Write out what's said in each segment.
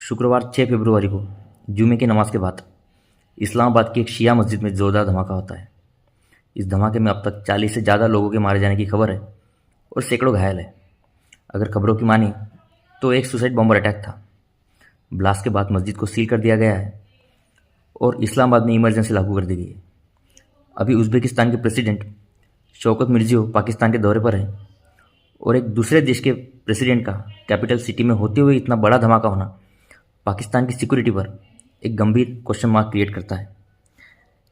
शुक्रवार 6 फरवरी को जुमे की नमाज के बाद इस्लामाबाद की एक शिया मस्जिद में ज़ोरदार धमाका होता है। इस धमाके में अब तक 40 से ज़्यादा लोगों के मारे जाने की खबर है और सैकड़ों घायल है। अगर खबरों की मानी तो एक सुसाइड बॉम्बर अटैक था। ब्लास्ट के बाद मस्जिद को सील कर दिया गया है और इस्लामाबाद में इमरजेंसी लागू कर दी गई है। अभी उज़्बेकिस्तान के प्रेसिडेंट शौकत मिर्जियोव पाकिस्तान के दौरे पर है और एक दूसरे देश के प्रेसिडेंट का कैपिटल सिटी में होते हुए इतना बड़ा धमाका होना पाकिस्तान की सिक्योरिटी पर एक गंभीर क्वेश्चन मार्क क्रिएट करता है।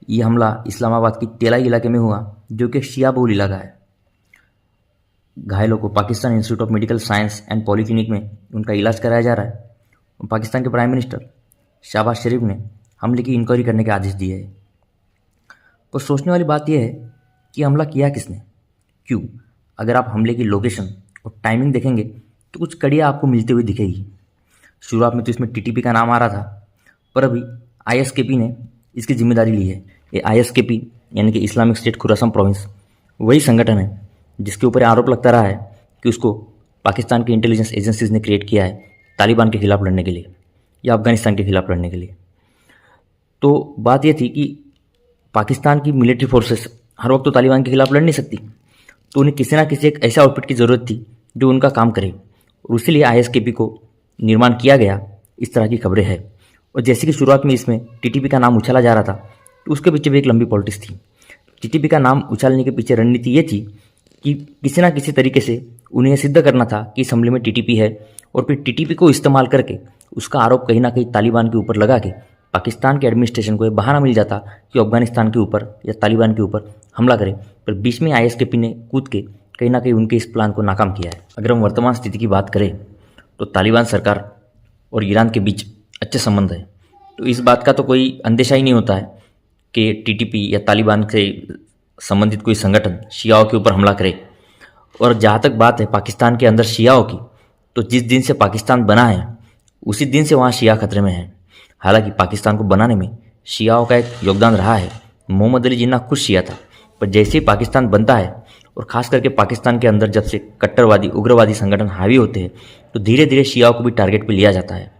ये हमला इस्लामाबाद की तेलाई इलाके में हुआ जो कि शिया बहुल इलाका है। घायलों को Pakistan institute of medical science and polyclinic में उनका इलाज कराया जा रहा है। पाकिस्तान के प्राइम मिनिस्टर शहबाज शरीफ ने हमले की इंक्वायरी करने के आदेश दिए हैं। पर सोचने वाली बात यह है कि हमला किया किसने, क्यों? अगर आप हमले की लोकेशन और टाइमिंग देखेंगे तो कुछ कड़ियाँ आपको मिलती हुई दिखेगी। शुरुआत में तो इसमें टीटीपी का नाम आ रहा था, पर अभी आईएसकेपी ने इसकी जिम्मेदारी ली है। ये आईएसकेपी यानी कि इस्लामिक स्टेट खुरासान प्रोविंस वही संगठन है जिसके ऊपर आरोप लगता रहा है कि उसको पाकिस्तान की इंटेलिजेंस एजेंसीज ने क्रिएट किया है तालिबान के खिलाफ लड़ने के लिए या अफगानिस्तान के खिलाफ लड़ने के लिए। तो बात यह थी कि पाकिस्तान की मिलिट्री फोर्सेस हर वक्त तो तालिबान के खिलाफ लड़ नहीं सकती, तो उन्हें किसी ना किसी एक ऐसे आउटफिट की ज़रूरत थी जो उनका काम करे और इसीलिए आईएसकेपी को निर्माण किया गया। इस तरह की खबरें हैं। और जैसे कि शुरुआत में इसमें टीटीपी का नाम उछाला जा रहा था तो उसके पीछे भी एक लंबी पॉलिटिक्स थी। टीटीपी का नाम उछालने के पीछे रणनीति ये थी कि किसी ना किसी तरीके से उन्हें सिद्ध करना था कि इस हमले में टीटीपी है और फिर टीटीपी को इस्तेमाल करके उसका आरोप कहीं ना कहीं तालिबान के ऊपर लगा के पाकिस्तान के एडमिनिस्ट्रेशन को यह बहाना मिल जाता कि अफगानिस्तान के ऊपर या तालिबान के ऊपर हमला करे। पर बीच में आईएसकेपी ने कूद के कहीं ना कहीं उनके इस प्लान को नाकाम किया है। अगर हम वर्तमान स्थिति की बात करें तो तालिबान सरकार और ईरान के बीच अच्छे संबंध है, तो इस बात का तो कोई अंदेशा ही नहीं होता है कि टीटीपी या तालिबान से संबंधित कोई संगठन शियाओं के ऊपर हमला करे। और जहाँ तक बात है पाकिस्तान के अंदर शियाओं की, तो जिस दिन से पाकिस्तान बना है उसी दिन से वहाँ शिया खतरे में है। हालांकि पाकिस्तान को बनाने में शियाओं का एक योगदान रहा है। मोहम्मद अली जिन्ना खुद शिया था, पर जैसे ही पाकिस्तान बनता है और ख़ास करके पाकिस्तान के अंदर जब से कट्टरवादी उग्रवादी संगठन हावी होते हैं तो धीरे धीरे शियाओं को भी टारगेट पे लिया जाता है।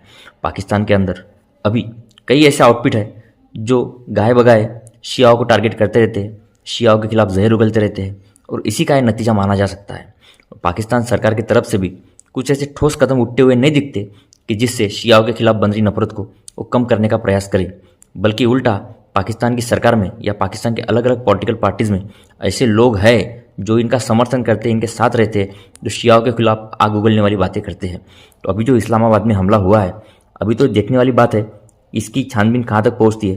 पाकिस्तान के अंदर अभी कई ऐसे आउटफिट है जो गाए बगाए शियाओं को टारगेट करते रहते हैं, शियाओं के खिलाफ जहर उगलते रहते हैं और इसी का नतीजा माना जा सकता है। पाकिस्तान सरकार की तरफ से भी कुछ ऐसे ठोस कदम उठते हुए नहीं दिखते कि जिससे शियाओं के खिलाफ बन रही नफरत को वो कम करने का प्रयास करे, बल्कि उल्टा पाकिस्तान की सरकार में या पाकिस्तान के अलग अलग पॉलिटिकल पार्टीज़ में ऐसे लोग हैं जो इनका समर्थन करते हैं, इनके साथ रहते हैं, जो शियाओं के खिलाफ आग उगलने वाली बातें करते हैं। तो अभी जो इस्लामाबाद में हमला हुआ है, अभी तो देखने वाली बात है इसकी छानबीन कहाँ तक पहुँचती है।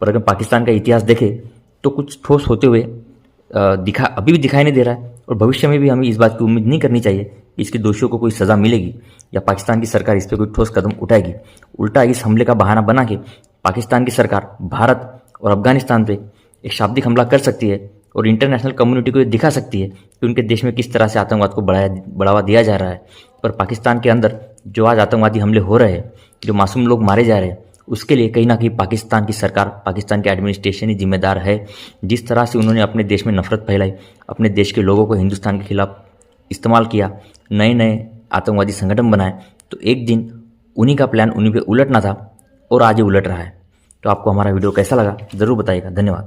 पर अगर पाकिस्तान का इतिहास देखें तो कुछ ठोस होते हुए अभी भी दिखाई नहीं दे रहा है और भविष्य में भी हमें इस बात की उम्मीद नहीं करनी चाहिए कि इसके दोषियों को कोई सज़ा मिलेगी या पाकिस्तान की सरकार इस पर कोई ठोस कदम उठाएगी। उल्टा इस हमले का बहाना बना के पाकिस्तान की सरकार भारत और अफगानिस्तान पे एक शाब्दिक हमला कर सकती है और इंटरनेशनल कम्युनिटी को ये दिखा सकती है कि उनके देश में किस तरह से आतंकवाद को बढ़ावा दिया जा रहा है। पर पाकिस्तान के अंदर जो आज आतंकवादी हमले हो रहे हैं, जो मासूम लोग मारे जा रहे हैं, उसके लिए कहीं ना कहीं पाकिस्तान की सरकार, पाकिस्तान के एडमिनिस्ट्रेशन ही जिम्मेदार है। जिस तरह से उन्होंने अपने देश में नफरत फैलाई, अपने देश के लोगों को हिंदुस्तान के खिलाफ इस्तेमाल किया, नए नए आतंकवादी संगठन बनाए, तो एक दिन उन्हीं का प्लान उन्हीं पे उलटना था और आज ये उलट रहा है। तो आपको हमारा वीडियो कैसा लगा ज़रूर बताइएगा। धन्यवाद।